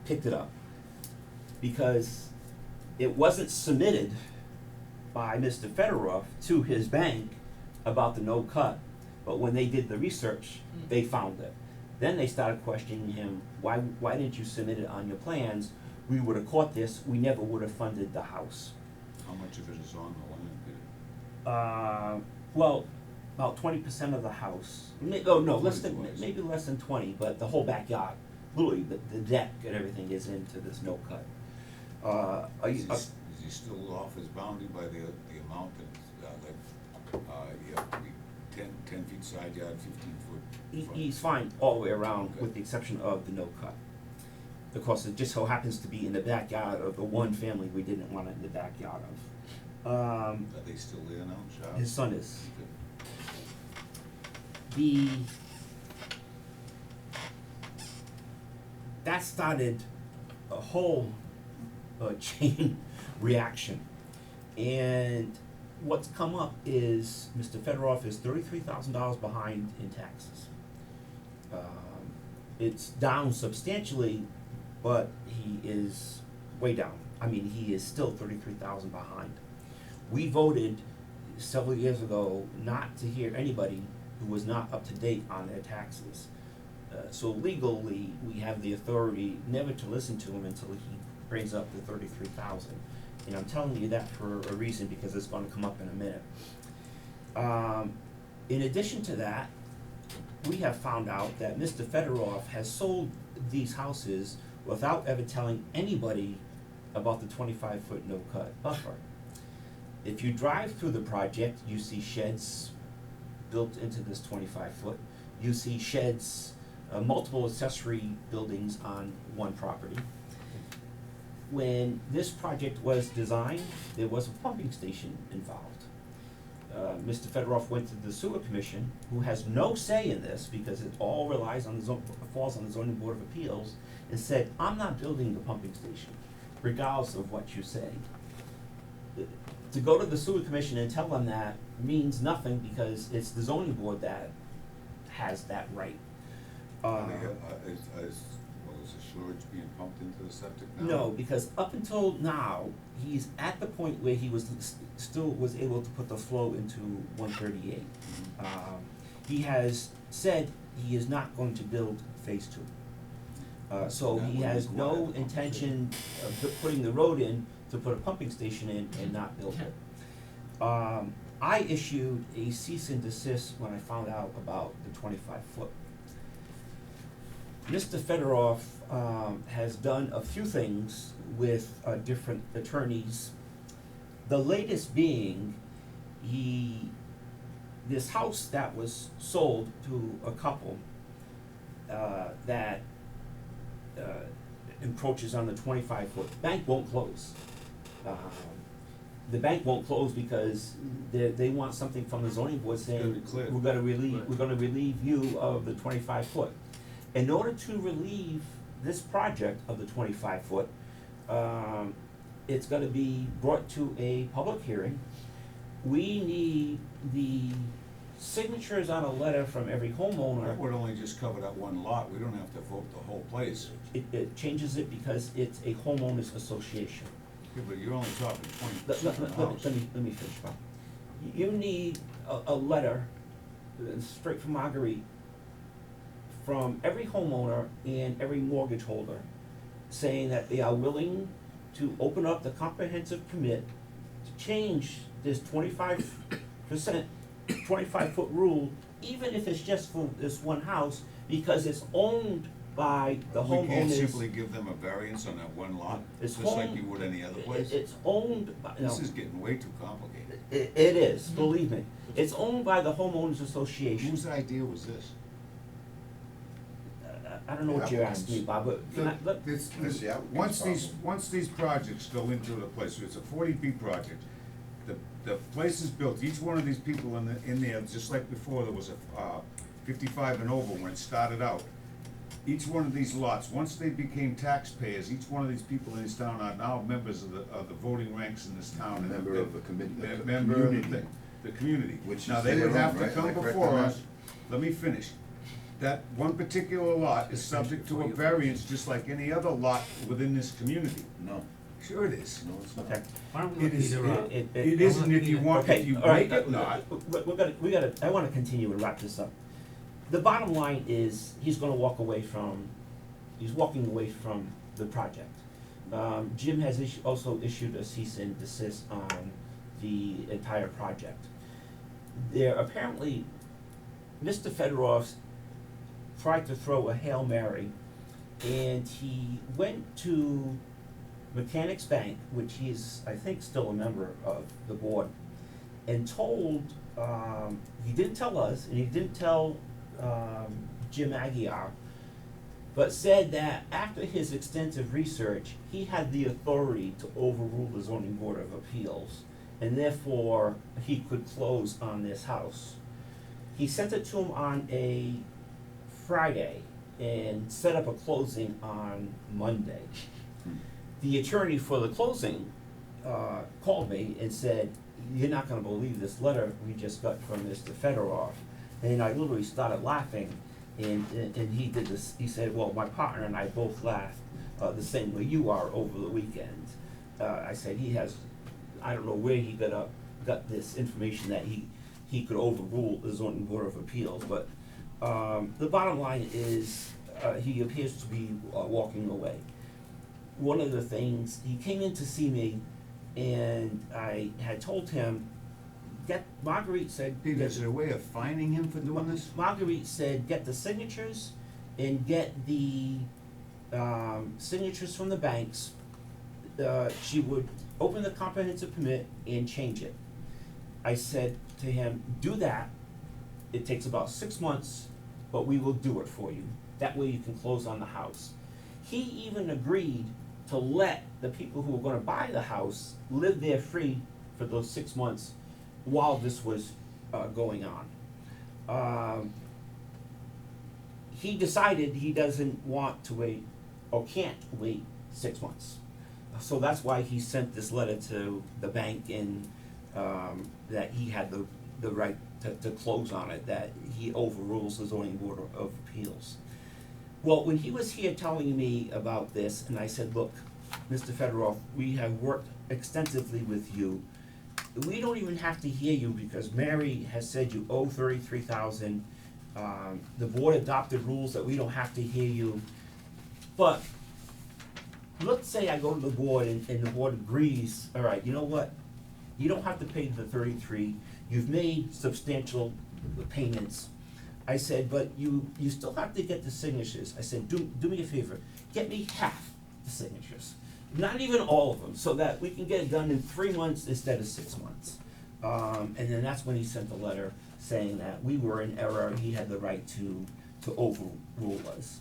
picked it up because it wasn't submitted by Mr. Fedorov to his bank about the no cut, but when they did the research, they found it. Then they started questioning him, why didn't you submit it on your plans? We would have caught this, we never would have funded the house. How much of it is on the land, Peter? Well, about 20% of the house, maybe less than 20, but the whole backyard, literally, the deck and everything is into this no cut. Is he still off his boundary by the amount that, you have to be 10 feet side yard, 15 foot front? He's fine all the way around, Okay. with the exception of the no cut. Of course, it just so happens to be in the backyard of the one family we didn't want it in the backyard of. Are they still there now, Charles? His son is. Okay. That started a whole chain reaction. And what's come up is Mr. Fedorov is $33,000 behind in taxes. It's down substantially, but he is way down. I mean, he is still 33,000 behind. We voted several years ago not to hear anybody who was not up to date on their taxes. So legally, we have the authority never to listen to him until he brings up the 33,000. And I'm telling you that for a reason, because it's gonna come up in a minute. In addition to that, we have found out that Mr. Fedorov has sold these houses without ever telling anybody about the 25-foot no-cut buffer. If you drive through the project, you see sheds built into this 25-foot. You see sheds, multiple accessory buildings on one property. When this project was designed, there was a pumping station involved. Mr. Fedorov went to the sewer commission, who has no say in this because it all relies on falls on the zoning board of appeals, and said, I'm not building the pumping station, regardless of what you say. To go to the sewer commission and tell them that means nothing, because it's the zoning board that has that right. Is the sewage being pumped into the septic now? No, because up until now, he's at the point where he was still was able to put the flow into 138. He has said he is not going to build phase 2. So That he would has require no the pump intention of putting the road in to put a pumping station in and not build it. I issued a cease and desist when I found out about the 25-foot. Mr. Fedorov has done a few things with different attorneys. The latest being, this house that was sold to a couple that encroaches on the 25-foot, bank won't close. The bank won't close because they want something from the zoning board saying, we're gonna relieve you of the 25-foot. In order to relieve this project of the 25-foot, it's gonna be brought to a public hearing. We need the signatures on a letter from every homeowner. That would only just cover that one lot, we don't have to vote the whole place. It changes it because it's a homeowners association. Yeah, but you're only talking 20% Let of the house. me finish, Bob. You need a letter, straight from Marguerite, from every homeowner and every mortgage holder, saying that they are willing to open up the comprehensive permit to change this 25-foot rule, even if it's just for this one house, because it's owned by the homeowners. We can't simply give them a variance on that one lot, It's just like home- you would any other place? It's owned by, no, This is getting way too complicated. it is, believe me. It's owned by the homeowners association. Whose idea was this? I don't know what you're asking me, Bob, but can I, Once these projects go into the place, it's a 40B project, the place is built, each one of these people in there, just like before, there was a 55 and over when it started out. Each one of these lots, once they became taxpayers, each one of these people in this town are now members of the voting ranks in this town. and Member of the committee. Member of the thing, the community. Which Now, is they would their have own, to right? come Am I correct before on that? us, let me finish. that one particular lot is subject to a variance, just like any other lot within this community. No, Sure it is. no, it's not. Okay. Why don't we It look is, Peter up? it isn't if you want, Okay, if you all right, make it not. we gotta, I wanna continue and wrap this up. The bottom line is, he's walking away from the project. Jim has also issued a cease and desist on the entire project. There apparently, Mr. Fedorov tried to throw a Hail Mary, and he went to Mechanics Bank, which he's, I think, still a member of the board, and told, he didn't tell us, and he didn't tell, Jim Aguirre, but said that after his extensive research, he had the authority to overrule the zoning board of appeals, and therefore, he could close on this house. He sent it to him on a Friday and set up a closing on Monday. The attorney for the closing, called me and said, "You're not gonna believe this letter we just got from Mr. Fedorov." And I literally started laughing, and he did this, he said, "Well, my partner and I both laughed, the same way you are over the weekend." I said, he has, I don't know where he got this information that he could overrule the zoning board of appeals, but, the bottom line is, he appears to be, walking away. One of the things, he came in to see me, and I had told him, Marguerite said. Peter, is there a way of fining him for doing this? Marguerite said, get the signatures and get the, signatures from the banks. She would open the comprehensive permit and change it. I said to him, do that. It takes about 6 months, but we will do it for you. That way you can close on the house. He even agreed to let the people who were gonna buy the house live there free for those 6 months while this was, going on. He decided he doesn't want to wait, or can't wait 6 months. So that's why he sent this letter to the bank, and, that he had the right to close on it, that he overrules the zoning board of appeals. Well, when he was here telling me about this, and I said, look, Mr. Fedorov, we have worked extensively with you. We don't even have to hear you because Mary has said you owe $33,000. The board adopted rules that we don't have to hear you. But let's say I go to the board and the board agrees, all right, you know what? You don't have to pay the 33. You've made substantial payments. I said, but you still have to get the signatures. I said, do me a favor, get me half the signatures. Not even all of them, so that we can get it done in 3 months instead of 6 months. And then that's when he sent the letter saying that we were in error, he had the right to overrule us.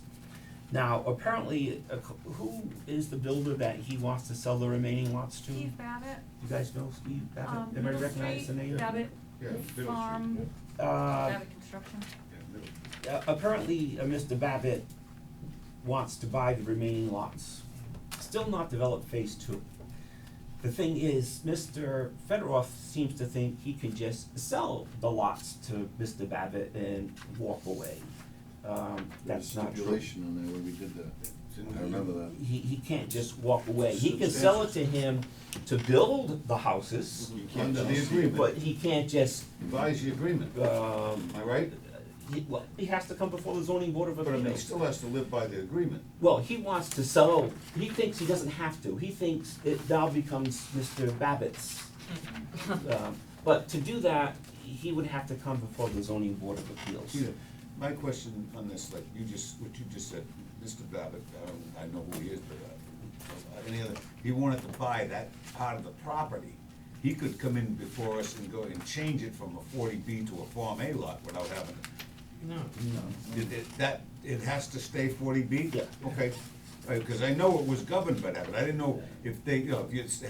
Now, apparently, who is the builder that he wants to sell the remaining lots to? Steve Babbitt. You guys know Steve Babbitt? Everybody Middle recognize the Street, name? Babbitt Yeah, Middle Street. Farm, Uh, Babbitt Construction. Yeah, Middle. apparently, Mr. Babbitt wants to buy the remaining lots. Still not developed phase 2. The thing is, Mr. Fedorov seems to think he could just sell the lots to Mr. Babbitt and walk away. That's not true. Stipulation on there when we did that. I remember that. He can't just walk away. He can sell it to him to build the houses, You can't Under the just- agreement. but he can't just, He buys the agreement, am I right? he has to come before the zoning board of But I mean, he appeals. still has to live by the agreement. Well, he wants to sell, he thinks he doesn't have to, he thinks it now becomes Mr. Babbitt's. But to do that, he would have to come before the zoning board of appeals. Peter, my question on this, like what you just said, Mr. Babbitt, I know who he is, but, he wanted to buy that part of the property. He could come in before us and go and change it from a 40B to a Form A lot without having to. No. No. It has to stay 40B? Yeah. Okay, because I know it was governed by that, but I didn't know if they, if it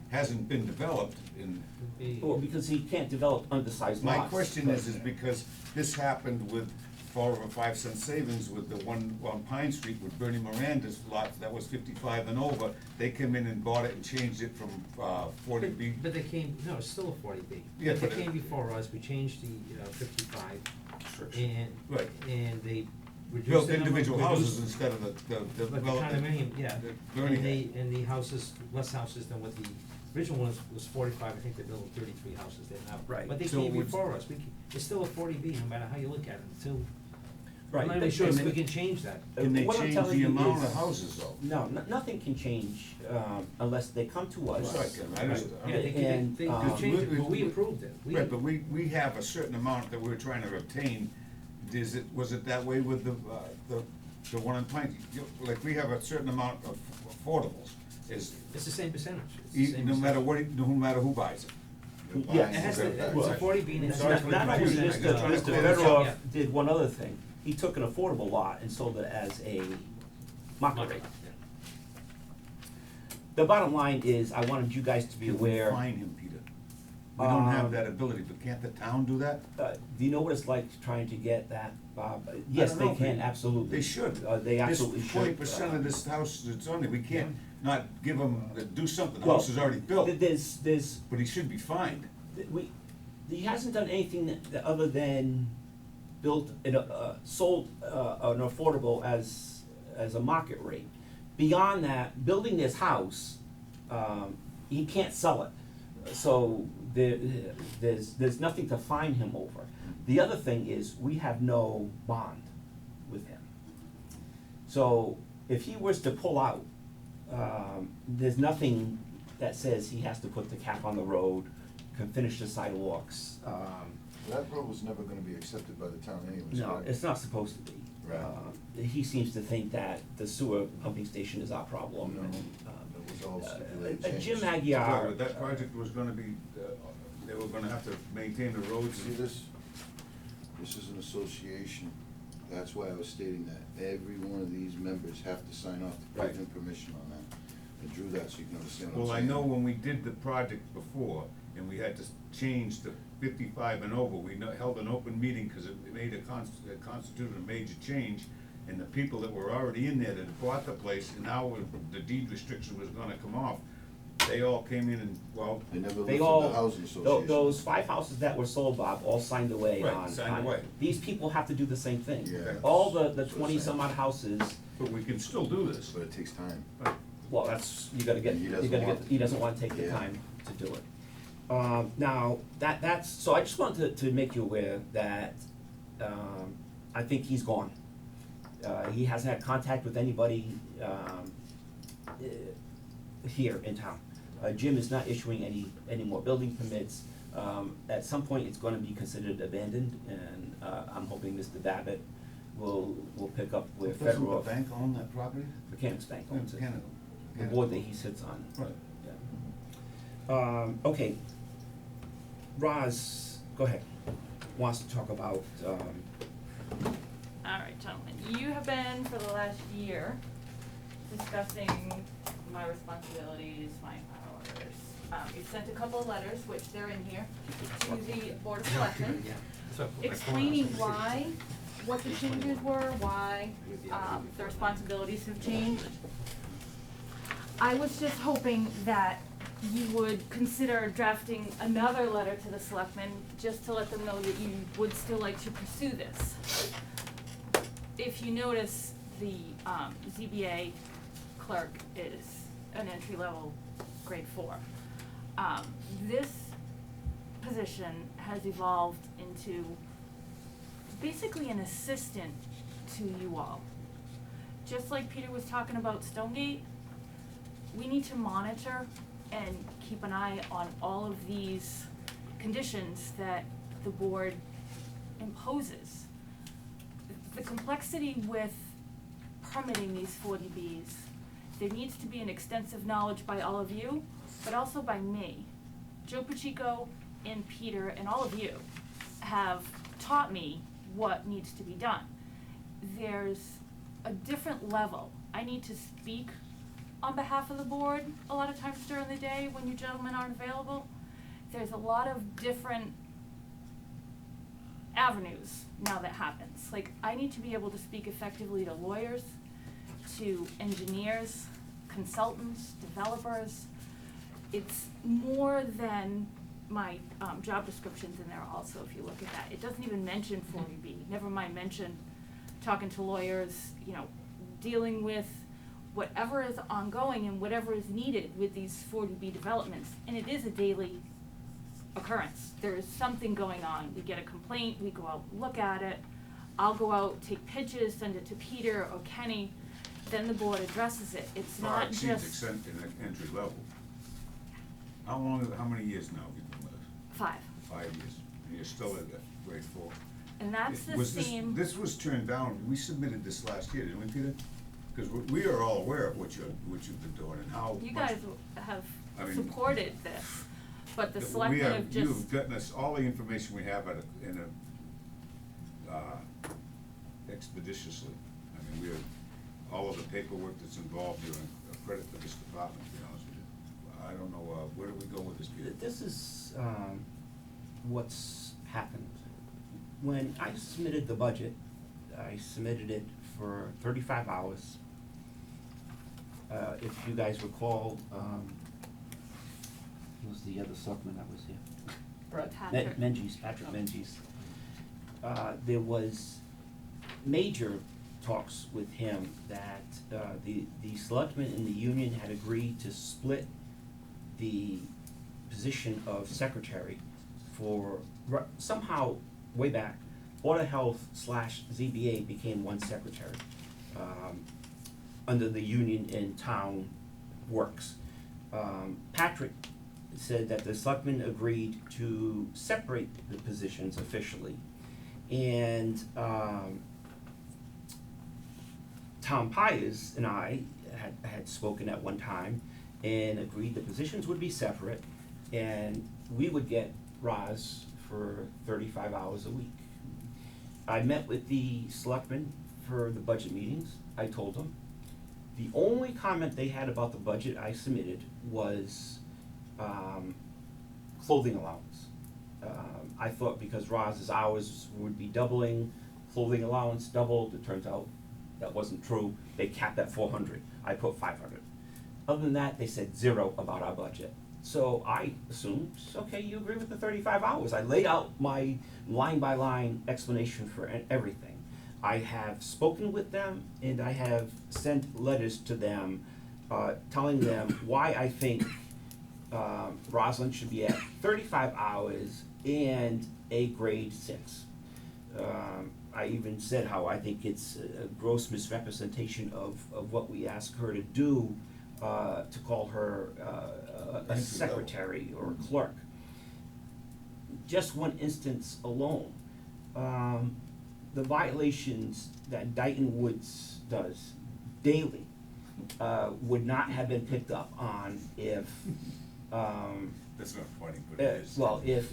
hasn't been developed in. Well, because he can't develop undersized lots. My question is because this happened with 4 over 5 cent savings with the one on Pine Street with Bernie Miranda's lot, that was 55 and over. They came in and bought it and changed it from 40B. But they came, no, it's still a 40B. Yeah, They but it- came before us, we changed the 55 restriction. Right. And they reduced Built the number, individual houses reduced- instead of the Like the well, condominium, yeah, the Bernie and the houses, less houses than what the original one was 45, I think they're building 33 houses there now. Right. But they So came would- before us, it's still a 40B, no matter how you look at it, until, Right, I'm not even but- sure if and we can change that. Can they What I'm change telling the you amount is- of houses though? No, nothing can change, unless they come to us. Right, Ken, I understand. Yeah, they And, could um, change it, but we approved it. Right, but we have a certain amount that we're trying to obtain. Was it that way with the one in Pine? Like, we have a certain amount of affordables, It's the same percentage. It's the same no matter percentage. no matter who buys it. Yes. It has to, Okay. it's a 40B and it's Sorry not, for Not only confusion. this, I just wanted to Mr. clear this Fedorov up. did one other thing. He took an affordable lot and sold it as a market rate. Yeah. The bottom line is, I wanted you guys to be Can we aware. fine him, Peter? We don't have Um, that ability, but can't the town do that? Do you know what it's like trying to get that, Bob? Yes, don't they know. can, absolutely. They should. They absolutely should. 40% of this house that's only, we can't not give him, do something, the Well, house is already built, There's, but he should be fined. he hasn't done anything other than built, sold, an affordable as a market rate. Beyond that, building this house, he can't sell it. So there's nothing to fine him over. The other thing is, we have no bond with him. So if he was to pull out, there's nothing that says he has to put the cap on the road, can finish the sidewalks. That road was never gonna be accepted by the town anyways, No, right? it's not supposed to be. Right. He seems to think that the sewer pumping station is our problem. No. and, It was all stipulated Jim changes. Magyar. That project was gonna be, they were gonna have to maintain the roads. See this? This is an association. That's why I was stating that. Every one of these members have to sign off to Right. give him permission on that. I drew that so you can understand what I'm Well, I saying. know when we did the project before, and we had to change to 55 and over, we held an open meeting, cause it made it constituted a major change, and the people that were already in there that had bought the place, and now the deed restriction was gonna come off, they all came in and, well, They never They listened to all, the housing association. those 5 houses that were sold, Bob, all signed away Right, on. signed on- away. These people have to do the same thing. Yeah. All the That's what I'm 20 some saying. odd houses, but we can still do this. But it takes time. well, that's, you gotta get, He you doesn't gotta want get, to. he doesn't wanna take the Yeah. time to do it. Now, that's, so I just wanted to make you aware that, I think he's gone. He hasn't had contact with anybody, here in town. Jim is not issuing any more building permits. At some point, it's gonna be considered abandoned, and, I'm hoping Mr. Babbitt will pick up where Doesn't Federal, the bank own that property? Mechanics Bank owns it, Canada. the board that he sits on. Right. Yeah. Okay. Roz, go ahead, wants to talk about, All right, gentlemen, you have been for the last year discussing my responsibilities, my powers. You've sent a couple of letters, which they're in here, to the Board of Selectmen, Yeah. So, explaining why, what the changes were, why, the responsibilities have changed. I was just hoping that you would consider drafting another letter to the selectmen, just to let them know that you would still like to pursue this. If you notice, the ZBA clerk is an entry-level grade 4. This position has evolved into basically an assistant to you all. Just like Peter was talking about Stonegate, we need to monitor and keep an eye on all of these conditions that the board imposes. The complexity with permitting these 40Bs, there needs to be an extensive knowledge by all of you, but also by me. Joe Pacheco and Peter and all of you have taught me what needs to be done. There's a different level. I need to speak on behalf of the board a lot of times during the day when you gentlemen aren't available. There's a lot of different avenues now that happens. Like, I need to be able to speak effectively to lawyers, to engineers, consultants, developers. It's more than my, job description's in there also, if you look at that. It doesn't even mention 40B, never mind mention talking to lawyers, you know, dealing with whatever is ongoing and whatever is needed with these 40B developments. And it is a daily occurrence. There is something going on. We get a complaint, we go out, look at it. I'll go out, take pictures, send it to Peter or Kenny, then the board addresses it. It's Far not exceeds just entry level. How many years now have you been with us? 5. 5 years, and you're still at that grade 4. And that's the Was this- same. This was turned down, we submitted this last year, didn't we, Peter? Because we are all aware of what you've been doing and how You much- guys have I mean- supported this, but the that selectmen have just. You've gotten us all the information we have expeditiously. I mean, all of the paperwork that's involved here, and credit to this department, to be honest with you. I don't know, where do we go with this, Peter? This is, what's happened. When I submitted the budget, I submitted it for 35 hours. If you guys recall, who was the other selectman that was here? Patrick. Patrick Menges. There was major talks with him that, the selectmen in the union had agreed to split the position of secretary for, somehow, way back, Board of Health / ZBA became one secretary, under the union and town works. Patrick said that the selectmen agreed to separate the positions officially. And, Tom Pyers and I had spoken at one time and agreed the positions would be separate and we would get Roz for 35 hours a week. I met with the selectmen for the budget meetings. I told them. The only comment they had about the budget I submitted was clothing allowance. I thought because Roz's hours would be doubling, clothing allowance doubled. It turns out that wasn't true. They capped at 400. I put 500. Other than that, they said 0 about our budget. So I assumed, okay, you agree with the 35 hours. I laid out my line-by-line explanation for everything. I have spoken with them, and I have sent letters to them telling them why I think Rosalind should be at 35 hours and a grade 6. I even said how I think it's a gross misrepresentation of what we ask her to do, to call her a Entry level. secretary or a clerk. Just one instance alone, the violations that Dayton Woods does daily would not have been picked up on if That's not funny, but it is. well, if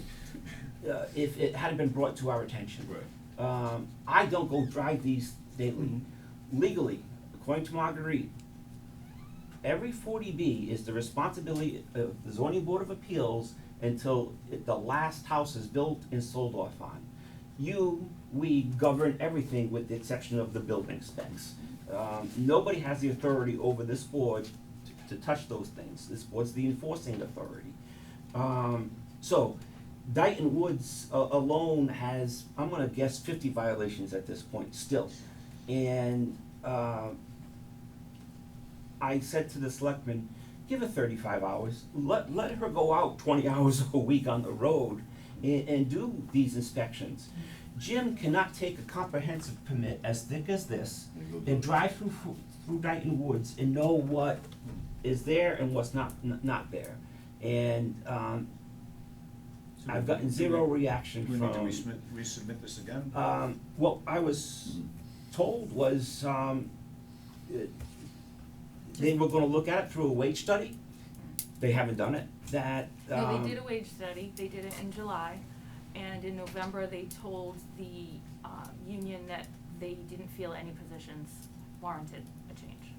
it hadn't been brought to our attention. Right. I don't go drive these daily. Legally, according to Marguerite, every 40B is the responsibility of the zoning board of appeals until the last house is built and sold off on. We govern everything with the exception of the building specs. Nobody has the authority over this board to touch those things. This board's the enforcing authority. So, Dayton Woods alone has, I'm gonna guess 50 violations at this point still. And, I said to the selectmen, give her 35 hours, let her go out 20 hours a week on the road and do these inspections. Jim cannot take a comprehensive permit as thick as this and drive through Dayton Woods and know what is there and what's not there. And, I've gotten zero reaction Do we from. need to resubmit this again? What I was told was, they were gonna look at it through a wage study. They haven't done it. That, No, they did a wage study, they did it in July, and in November, they told the, union that they didn't feel any positions warranted a change.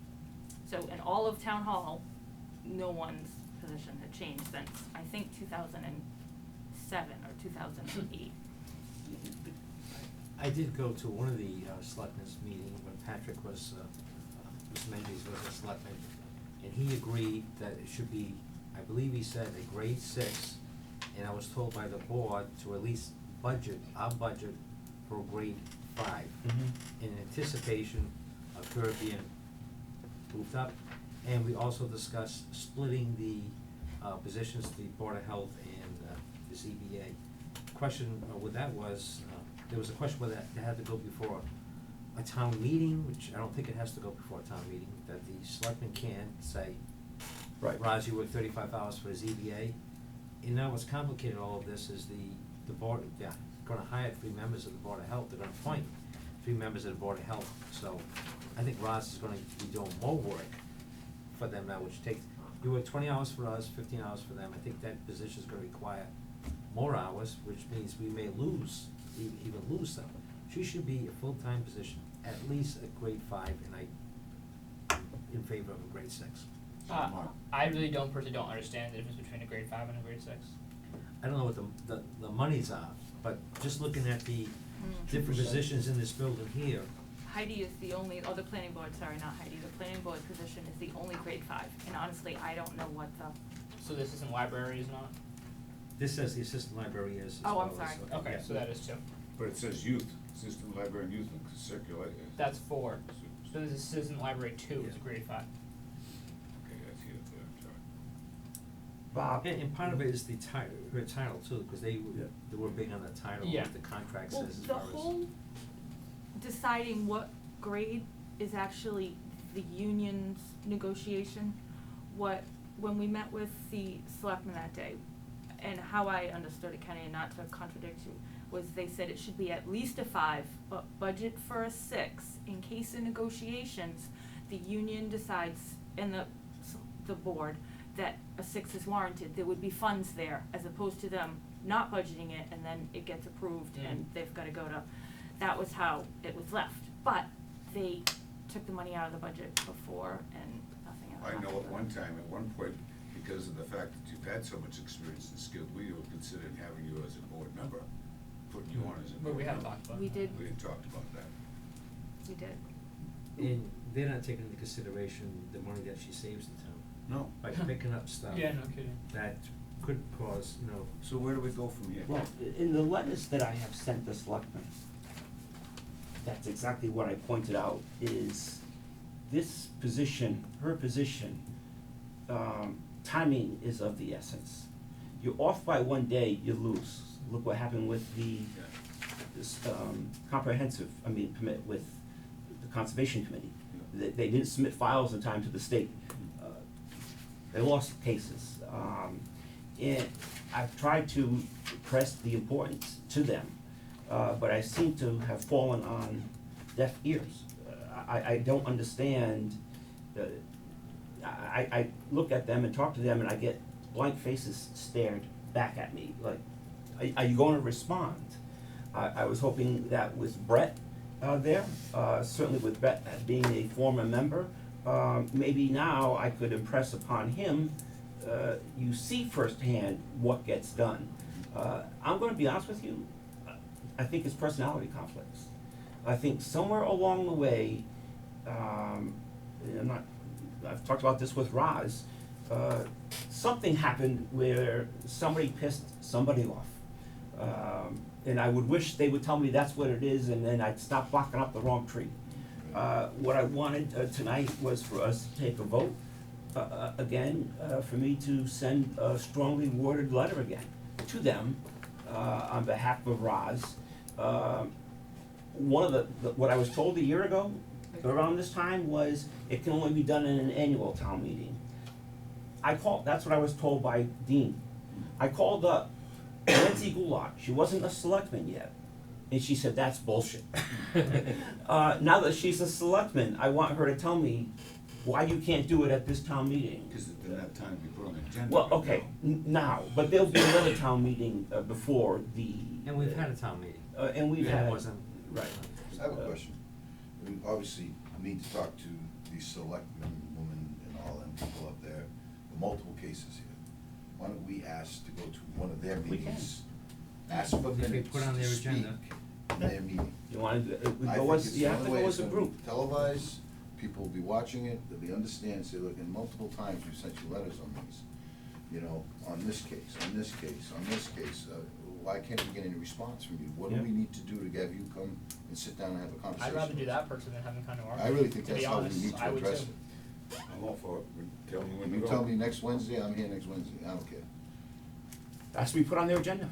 So in all of town hall, no one's position had changed since, I think, 2007 or 2008. I did go to one of the selectmen's meeting when Patrick was, Mr. Menges was a selectman, and he agreed that it should be, I believe he said, a grade 6 and I was told by the board to at least budget, our budget for grade 5, in anticipation of her being moved up. And we also discussed splitting the positions, the Board of Health and the ZBA. Question with that was, there was a question whether it had to go before a town meeting, which I don't think it has to go before a town meeting, that the selectmen can say, Right. Roz, you work 35 hours for the ZBA. And now what's complicated all of this is the board, they're gonna hire 3 members of the Board of Health, they're gonna appoint 3 members of the Board of Health. So I think Roz is gonna be doing more work for them now, which takes, you work 20 hours for us, 15 hours for them. I think that position is gonna require more hours, which means we may lose, even lose them. She should be a full-time position, at least a grade 5, and I'm in favor of a grade 6. Mark. I really personally don't understand the difference between a grade 5 and a grade 6. I don't know what the monies are, but just looking at the different positions in this building here, Heidi is the only, the planning board, sorry, not Heidi, the planning board position is the only grade 5, and honestly, I don't know what the, So this isn't library is not? this says the assistant library is as Oh, I'm well as, sorry. Okay, yeah. so that is 2. But it says youth, assistant library and youth and circulate. That's 4. So this is assistant library 2, it's a Yeah. grade 5. Okay, that's here, I'm sorry. Bob, And part of it is the title, her title too, because they were big on the title, Yeah. what the contract well, says as the far as. whole deciding what grade is actually the union's negotiation. When we met with the selectmen that day, and how I understood it, Kenny, and not to contradict you, was they said it should be at least a 5, but budget for a 6, in case in negotiations, the union decides, and the board, that a 6 is warranted, there would be funds there, as opposed to them not budgeting it, and then it gets approved, and they've gotta go to, that was how it was left. But they took the money out of the budget before, and nothing else. I know at one time, at one point, because of the fact that you've had so much experience and skill, we were considering having you as a board member, putting you on as a But board we have member. talked about We that. did, We had talked about that. we did. And they're not taking into consideration the money that she saves the town, No. by picking up stuff. Yeah, no kidding. That could cause, So where do we go from here? well, in the letters that I have sent the selectmen, that's exactly what I pointed out, is this position, her position, timing is of the essence. You're off by 1 day, you lose. Look what happened with the, this, permit with the Conservation Committee. They didn't submit files in time to the state. They lost cases. And I've tried to press the importance to them, but I seem to have fallen on deaf ears. I don't understand, I look at them and talk to them and I get blank faces stared back at me, like, are you going to respond? I was hoping that with Brett there, certainly with Brett being a former member, maybe now I could impress upon him, you see firsthand what gets done. I'm gonna be honest with you, I think it's personality conflicts. I think somewhere along the way, I've talked about this with Roz, something happened where somebody pissed somebody off. And I would wish they would tell me that's what it is, and then I'd stop barking up the wrong tree. What I wanted tonight was for us to take a vote, again, for me to send a strongly worded letter again to them, on behalf of Roz. One of the what I was told a year ago, around this time, was it can only be done in an annual town meeting. That's what I was told by Dean. I called up Nancy Goulart, she wasn't a selectman yet, and she said, that's bullshit. Now that she's a selectman, I want her to tell me why you can't do it at this town meeting. Because it didn't have time to be put on the agenda. Well, right okay, now. now, but there'll be another town meeting before the. and we've had a town meeting. And we've And had. it wasn't, Right. I have a question. We obviously need to talk to the selectmen, women, and all them people up there, the multiple cases here. Why don't we ask to go to one of their We can. meetings? Ask for If they minutes put on to their speak agenda. in their meeting. You wanna, we I go think as, it's you the have to only way go it's as a gonna be group. televised, people will be watching it, they'll be understand, say, look, and multiple times we've sent you letters on these. you know, on this case, on this case, on this case, why can't we get any response from you? What do Yeah. we need to do to have you come and sit down and have a conversation? I'd rather do with that us? person than having kind of argue. I really think To that's be how we honest, need to I would address too. it. I'm all for it, tell me when to You go. tell me next Wednesday, I'm here next Wednesday, I don't care. Has to be put on their agenda.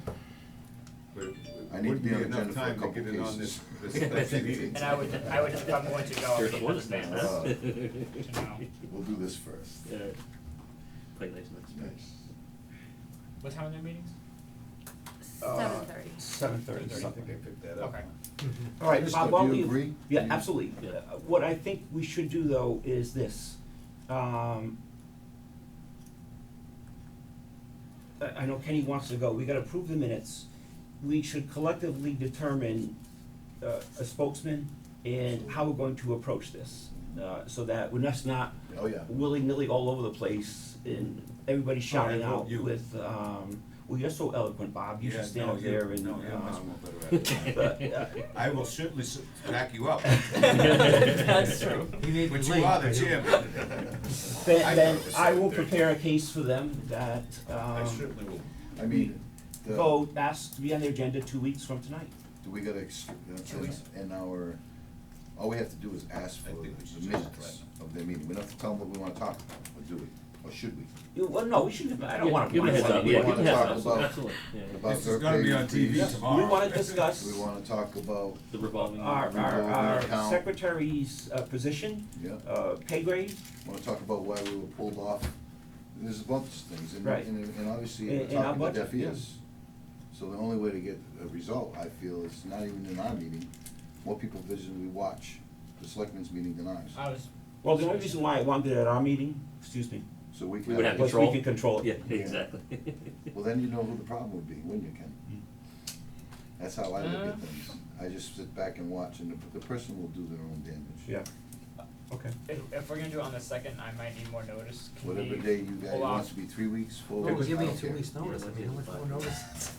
But it I need to wouldn't be on the enough agenda for a time to couple get it on cases. this meeting. And I would just, if I'm going to go, I would need to understand this, Uh, you know. We'll do this first. Play nice next. Nice. What time are their meetings? 7:30. 7:30, I think something. they picked that up. Okay. All right, Understood. Bob, Do you agree? Yeah, Do you- absolutely. What I think we should do, though, is this. I know Kenny wants to go, we gotta approve the minutes. We should collectively determine a spokesman and how we're going to approach this. So that we're just not Oh, yeah. willy-nilly all over the place and everybody shouting Oh, I vote out you. with, well, you're so eloquent, Bob, you Yeah, should stand no, up there and, No, you're much more better at it. but, I will certainly back you up. That's true. He may be But late, you are the but he'll- chairman. then I will 7:30. prepare a case for them that, I certainly will. I mean, the. vote, ask to be on the agenda 2 weeks from tonight. Do we gotta, in our, all we have to do is ask I for think we should the just minutes threaten. of their meeting, we don't have to tell them what we wanna talk about, or do we, or should we? Well, no, we shouldn't, I don't wanna. Give it a heads up, We yeah, wanna give it a talk heads up, about- absolutely, yeah. About This is gonna be on TV fees. tomorrow. We wanna discuss Do we wanna talk about, The revolving. our revolving account. secretary's position, yeah, pay grade, wanna talk about why we were pulled off, there's a bunch of things, and, Right. and obviously, we're In our talking about budget, deaf yeah. ears. So the only way to get a result, I feel, is not even in our meeting, more people visually watch the selectmen's meeting than ours. I was, well, the only reason why I wanted it at our meeting, excuse me, So we can. We would have was control. we can control it. Yeah, exactly. Well, then you know who the problem would be, wouldn't you, Ken? That's how I look at things. I just sit back and watch, and the person will do their own damage. Yeah, okay. if we're gonna do it on the second, I might need more notice. Can Whatever we day you guys, pull want off- to be 3 weeks, 4 Well, weeks, give I me don't 2 care. weeks' notice, I mean, how much more notice?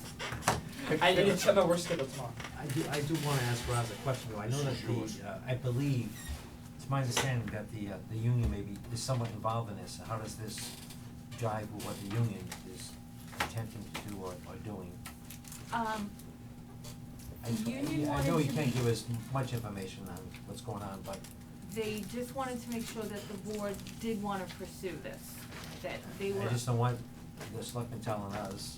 I need to check my work schedule tomorrow. I do wanna ask Roz a question, though, I know that I believe, it's my understanding that the union maybe is somewhat involved in this, how does this jive with what the union is attempting to do or doing? The union I know wanted you to can't make- give us much information on what's going on, but They just wanted to make sure that the board did wanna pursue this, that they were. I just don't want the selectmen telling us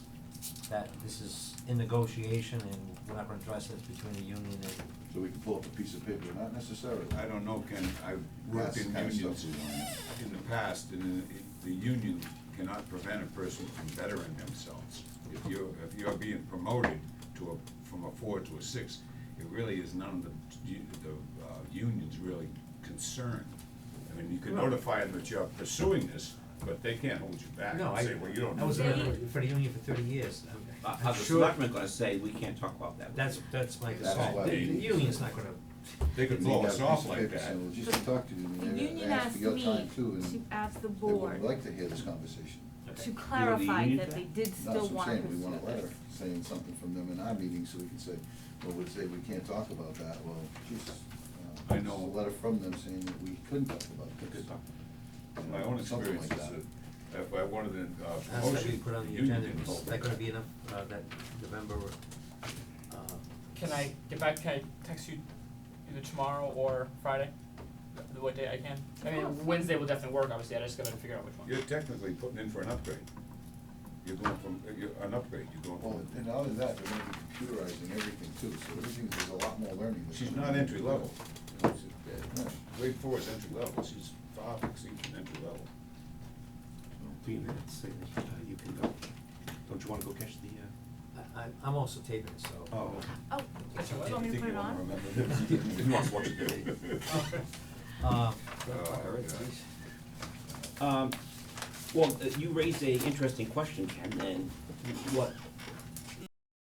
that this is in negotiation and we're not gonna address this between the union and. So we can pull up a piece of paper, not necessarily. I don't know, Ken, I've worked That's in the kind of unions stuff we want. in the past, and the union cannot prevent a person from bettering themselves. If you're being promoted from a 4 to a 6, it really is none of the union's really concern. I mean, you can No. notify them that you're pursuing this, but they can't hold you back No, and say, well, you don't I do was that. for the union for 30 years. I'm Are the sure selectmen gonna say, we can't talk about that? that's my That's concern. why The we need- union's not gonna, They could You blow need to us have a off piece of like paper that. saying, well, just to talk to you, The and union they ask asked for your me time too, and to ask the they board would like to hear this conversation. to clarify union that for they that? did No, still that's what wanna I'm saying, pursue we want a this. letter saying something from them in our meeting, so we can say, well, we'd say we can't talk about that, well, geez. I know. A letter from them saying that we couldn't talk about We this. could talk. My own Something experience like is that. that if I wanted a that's what promotion, we put on the the union agenda, didn't is hold that me gonna back. be enough, that November, Can I text you either tomorrow or Friday? What day I can? I mean, Wednesday will definitely work, obviously, I just gotta figure out which one. You're technically putting in for an upgrade. You're going from, an upgrade, you're going Well, from, and not only that, they're gonna be computerizing everything too, so everything, there's a lot more learning. that's she's gonna not be- entry level. Yeah. Grade 4 is entry level, she's far exceeding entry level. 3 minutes, you can go. Don't you wanna go catch the, I'm also taping it, so. oh, Oh, do you want me to put it on? He wants to watch the video. Uh, Well, you raised a interesting question, Ken, and what